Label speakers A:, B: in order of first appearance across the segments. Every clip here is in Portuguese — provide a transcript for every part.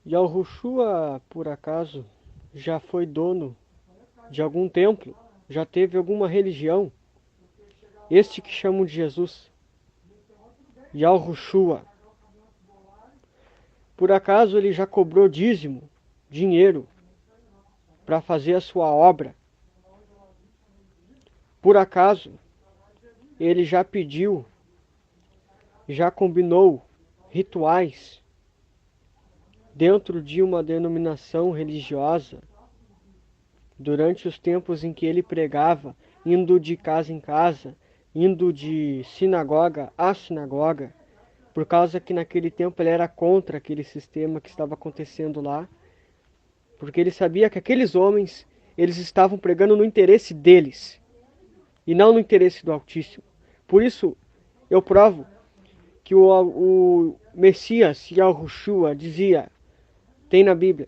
A: Yahushua, por acaso, já foi dono de algum templo? Já teve alguma religião? Este que chamam de Jesus, Yahushua, por acaso ele já cobrou dízimo, dinheiro, para fazer a sua obra? Por acaso ele já pediu, já combinou rituais dentro de uma denominação religiosa durante os tempos em que ele pregava, indo de casa em casa, indo de sinagoga a sinagoga, por causa que naquele tempo ele era contra aquele sistema que estava acontecendo lá, porque ele sabia que aqueles homens, eles estavam pregando no interesse deles, e não no interesse do Altíssimo. Por isso, eu provo que o Messias, Yahushua, dizia, tem na Bíblia,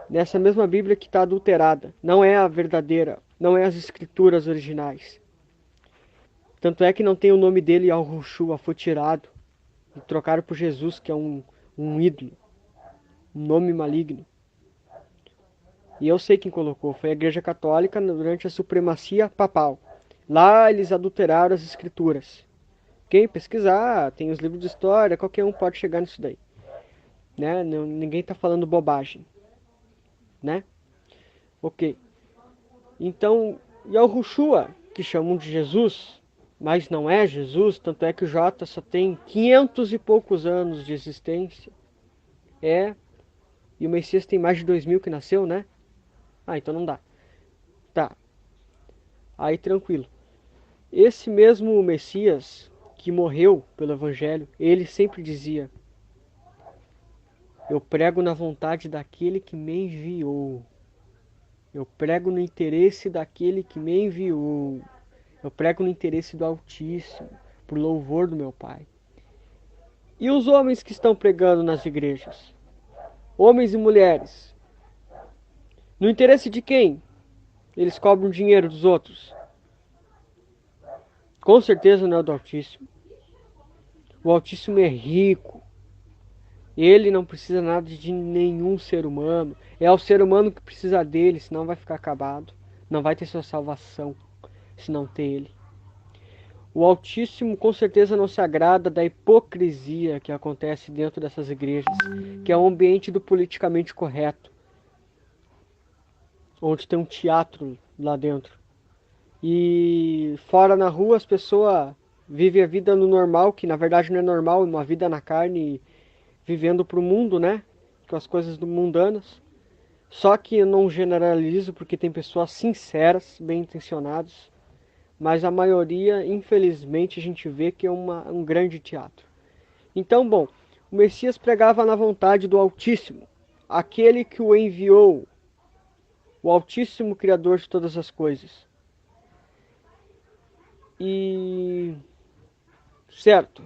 A: nessa mesma Bíblia que está adulterada, não é a verdadeira, não é as escrituras originais. Tanto é que não tem o nome dele, Yahushua, foi tirado e trocaram por Jesus, que é um ídolo, um nome maligno. E eu sei quem colocou, foi a Igreja Católica durante a supremacia papal. Lá eles adulteraram as escrituras. Quem pesquisar, tem os livros de história, qualquer um pode chegar nisso daí. Né? Ninguém está falando bobagem. Né? Ok. Então, Yahushua, que chamam de Jesus, mas não é Jesus, tanto é que o Jota só tem 500 e poucos anos de existência. E o Messias tem mais de 2000 que nasceu, né? Ah, então não dá. Tá, aí tranquilo. Esse mesmo Messias que morreu pelo Evangelho, ele sempre dizia: eu prego na vontade daquele que me enviou. Eu prego no interesse daquele que me enviou. Eu prego no interesse do Altíssimo, por louvor do meu Pai. E os homens que estão pregando nas igrejas? Homens e mulheres. No interesse de quem? Eles cobram dinheiro dos outros. Com certeza não é do Altíssimo. O Altíssimo é rico. Ele não precisa nada de nenhum ser humano. É o ser humano que precisa dele, senão vai ficar acabado. Não vai ter sua salvação, se não ter ele. O Altíssimo com certeza não se agrada da hipocrisia que acontece dentro dessas igrejas, que é o ambiente do politicamente correto, onde tem um teatro lá dentro. E fora na rua as pessoas vivem a vida no normal, que na verdade não é normal, uma vida na carne, vivendo para o mundo, né? Com as coisas mundanas. Só que eu não generalizo porque tem pessoas sinceras, bem intencionadas, mas a maioria, infelizmente, a gente vê que é um grande teatro. Então, bom, o Messias pregava na vontade do Altíssimo, aquele que o enviou, o Altíssimo Criador de todas as coisas. E certo,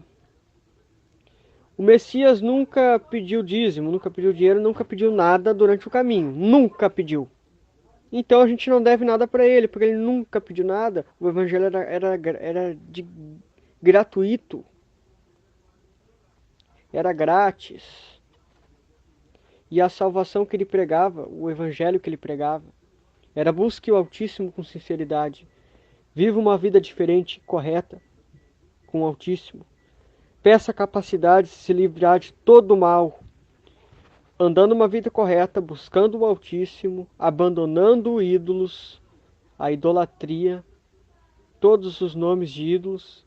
A: o Messias nunca pediu dízimo, nunca pediu dinheiro, nunca pediu nada durante o caminho, nunca pediu. Então a gente não deve nada para ele, porque ele nunca pediu nada. O evangelho era gratuito, era grátis. E a salvação que ele pregava, o evangelho que ele pregava, era busque o Altíssimo com sinceridade. Viva uma vida diferente, correta, com o Altíssimo. Peça a capacidade de se livrar de todo o mal, andando uma vida correta, buscando o Altíssimo, abandonando ídolos, a idolatria, todos os nomes de ídolos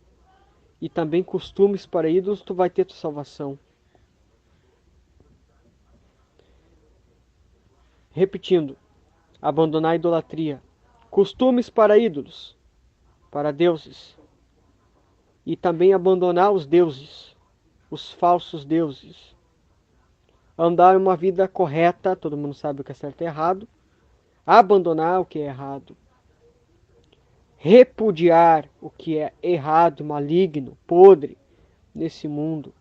A: e também costumes para ídolos, tu vai ter tua salvação. Repetindo, abandonar a idolatria, costumes para ídolos, para deuses, e também abandonar os deuses, os falsos deuses. Andar uma vida correta, todo mundo sabe o que é certo e errado, abandonar o que é errado, repudiar o que é errado, maligno, podre nesse mundo,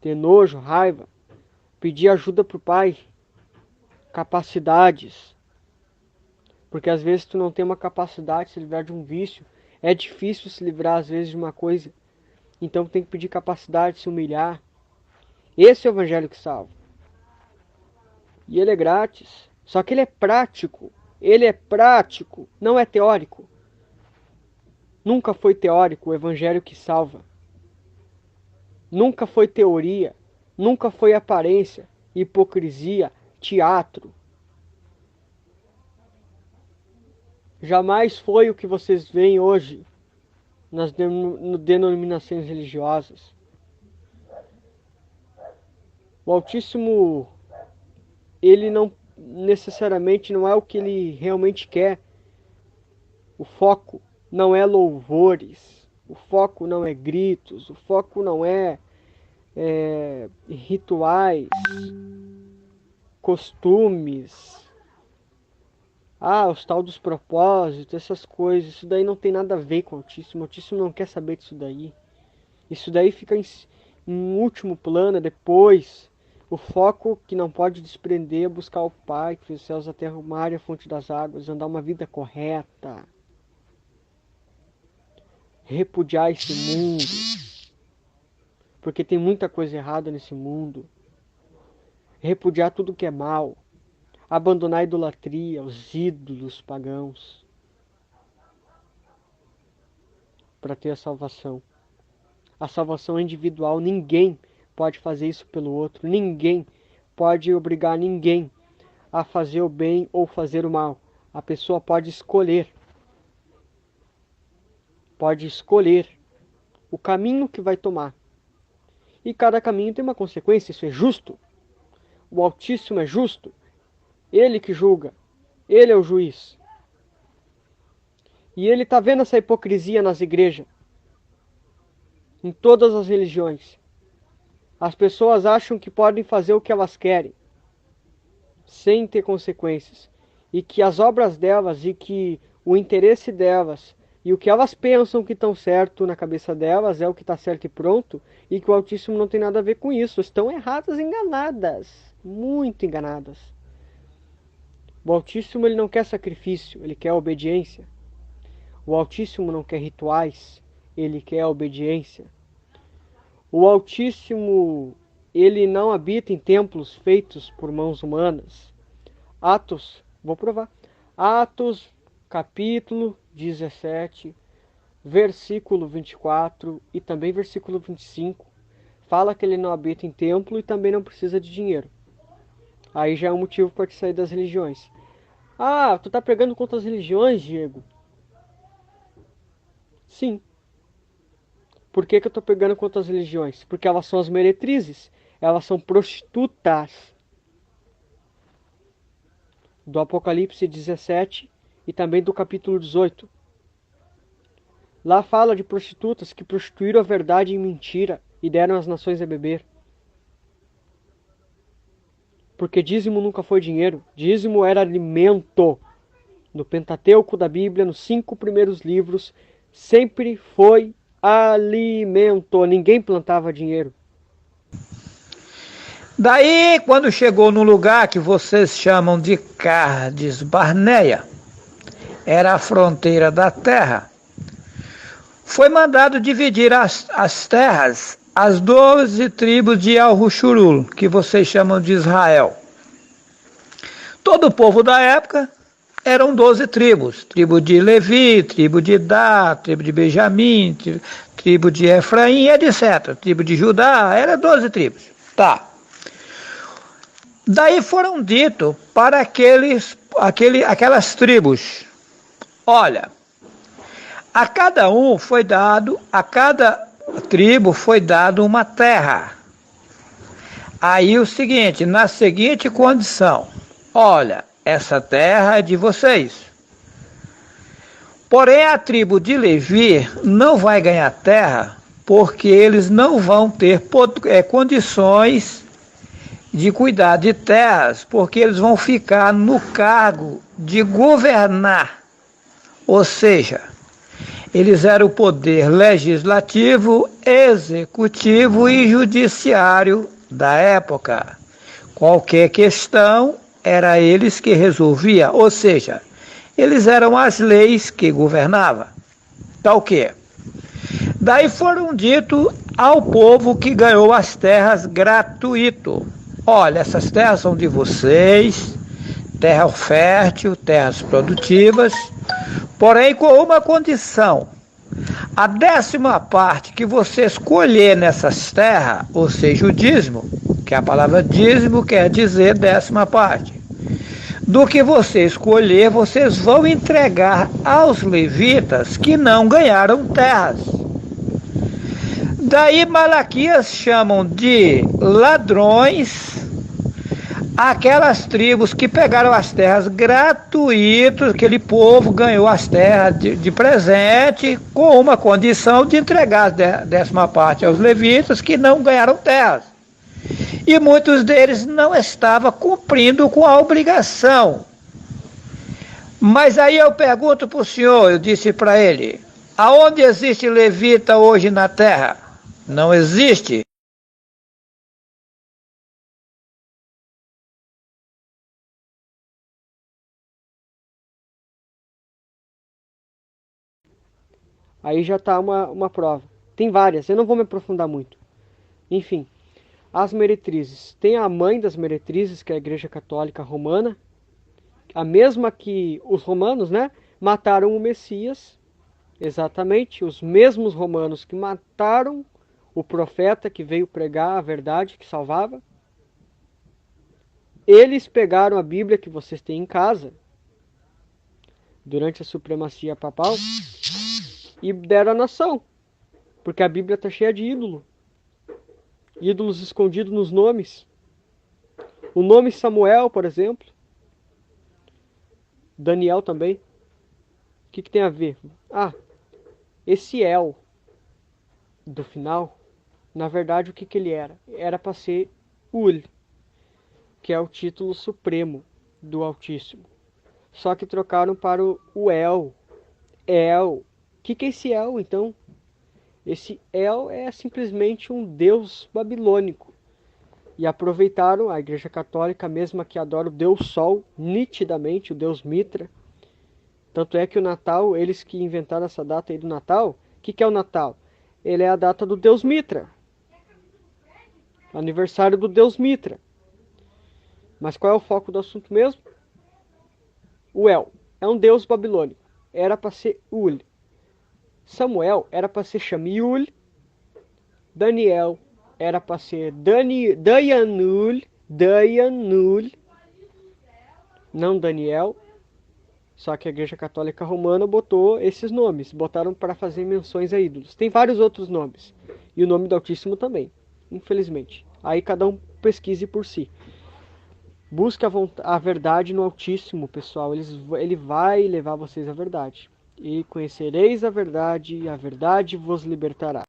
A: ter nojo, raiva, pedir ajuda para o Pai, capacidades, porque às vezes tu não tem uma capacidade de se livrar de um vício, é difícil se livrar às vezes de uma coisa, então tem que pedir capacidade de se humilhar. Esse é o evangelho que salva. E ele é grátis. Só que ele é prático. Ele é prático, não é teórico. Nunca foi teórico o evangelho que salva. Nunca foi teoria. Nunca foi aparência, hipocrisia, teatro. Jamais foi o que vocês veem hoje nas denominações religiosas. O Altíssimo, ele não necessariamente não é o que ele realmente quer. O foco não é louvores, o foco não é gritos, o foco não é rituais, costumes, os tal dos propósitos, essas coisas. Isso daí não tem nada a ver com o Altíssimo. O Altíssimo não quer saber disso daí. Isso daí fica em último plano, depois. O foco que não pode desprender é buscar o Pai, que fez os céus, a terra, o mar e a fonte das águas, andar uma vida correta. Repudiar esse mundo. Porque tem muita coisa errada nesse mundo. Repudiar tudo que é mal. Abandonar a idolatria, os ídolos pagãos. Para ter a salvação. A salvação é individual. Ninguém pode fazer isso pelo outro. Ninguém pode obrigar ninguém a fazer o bem ou fazer o mal. A pessoa pode escolher. Pode escolher o caminho que vai tomar. E cada caminho tem uma consequência. Isso é justo. O Altíssimo é justo. Ele que julga. Ele é o juiz. E ele está vendo essa hipocrisia nas igrejas. Em todas as religiões. As pessoas acham que podem fazer o que elas querem. Sem ter consequências. E que as obras delas e que o interesse delas e o que elas pensam que estão certo na cabeça delas é o que está certo e pronto. E que o Altíssimo não tem nada a ver com isso. Estão erradas, enganadas. Muito enganadas. O Altíssimo, ele não quer sacrifício, ele quer obediência. O Altíssimo não quer rituais, ele quer obediência. O Altíssimo, ele não habita em templos feitos por mãos humanas. Atos, vou provar. Atos, capítulo 17, versículo 24 e também versículo 25. Fala que ele não habita em templo e também não precisa de dinheiro. Aí já é um motivo para te sair das religiões. Tu tá pregando contra as religiões, Diego? Sim. Por que eu tô pegando contra as religiões? Porque elas são as meretrizes. Elas são prostitutas. Do Apocalipse 17 e também do capítulo 18. Lá fala de prostitutas que prostituíram a verdade em mentira e deram às nações a beber. Porque dízimo nunca foi dinheiro. Dízimo era alimento. No Pentateuco da Bíblia, nos 5 primeiros livros, sempre foi alimento. Ninguém plantava dinheiro.
B: Daí, quando chegou no lugar que vocês chamam de Cádiz Barneia, era a fronteira da terra, foi mandado dividir as terras as 12 tribos de Al-Rushurul, que vocês chamam de Israel. Todo o povo da época eram 12 tribos. Tribo de Levi, tribo de Dá, tribo de Benjamim, tribo de Efraim, etc. Tribo de Judá, eram 12 tribos. Tá. Daí foram ditos para aquelas tribos: olha, a cada tribo foi dado uma terra. Aí o seguinte, na seguinte condição: olha, essa terra é de vocês. Porém, a tribo de Levi não vai ganhar terra, porque eles não vão ter condições de cuidar de terras, porque eles vão ficar no cargo de governar. Ou seja, eles eram o poder legislativo, executivo e judiciário da época. Qualquer questão era eles que resolvia, ou seja, eles eram as leis que governavam. Tá o quê? Daí foram dito ao povo que ganhou as terras gratuito. olha, essas terras são de vocês, terra fértil, terras produtivas, porém com uma condição. A 10ª parte que você escolher nessas terras, ou seja, o dízimo, que a palavra dízimo quer dizer 10ª parte, do que você escolher, vocês vão entregar aos levitas que não ganharam terras. Daí Malaquias chamam de ladrões aquelas tribos que pegaram as terras gratuitas, aquele povo ganhou as terras de presente, com uma condição de entregar a 10ª parte aos levitas que não ganharam terras. E muitos deles não estavam cumprindo com a obrigação. Mas aí eu pergunto para o senhor, eu disse para ele, aonde existe levita hoje na terra? Não existe.
A: Aí já está uma prova. Tem várias, eu não vou me aprofundar muito. Enfim, as meretrizes. Tem a mãe das meretrizes, que é a Igreja Católica Romana, a mesma que os romanos, né, mataram o Messias, exatamente, os mesmos romanos que mataram o profeta que veio pregar a verdade que salvava. Eles pegaram a Bíblia que vocês têm em casa, durante a supremacia papal, e deram a nação, porque a Bíblia está cheia de ídolos escondidos nos nomes. O nome Samuel, por exemplo, Daniel também. O que tem a ver? Ah, esse El do final, na verdade, o que ele era? Era para ser Ul, que é o título supremo do Altíssimo. Só que trocaram para o El. El. O que é esse El, então? Esse El é simplesmente um deus babilônico. E aproveitaram a Igreja Católica, mesma que adora o Deus Sol, nitidamente, o Deus Mitra. Tanto é que o Natal, eles que inventaram essa data aí do Natal, o que é o Natal? Ele é a data do Deus Mitra. Aniversário do Deus Mitra. Mas qual é o foco do assunto mesmo? O El. É um deus babilônico. Era para ser Ul. Samuel era para ser Shamiul. Daniel era para ser Dayanul. Não Daniel. Só que a Igreja Católica Romana botou esses nomes. Botaram para fazer menções a ídolos. Tem vários outros nomes. E o nome do Altíssimo também. Infelizmente. Aí cada um pesquise por si. Busque a verdade no Altíssimo, pessoal. Ele vai levar vocês à verdade. E conhecereis a verdade vos libertará.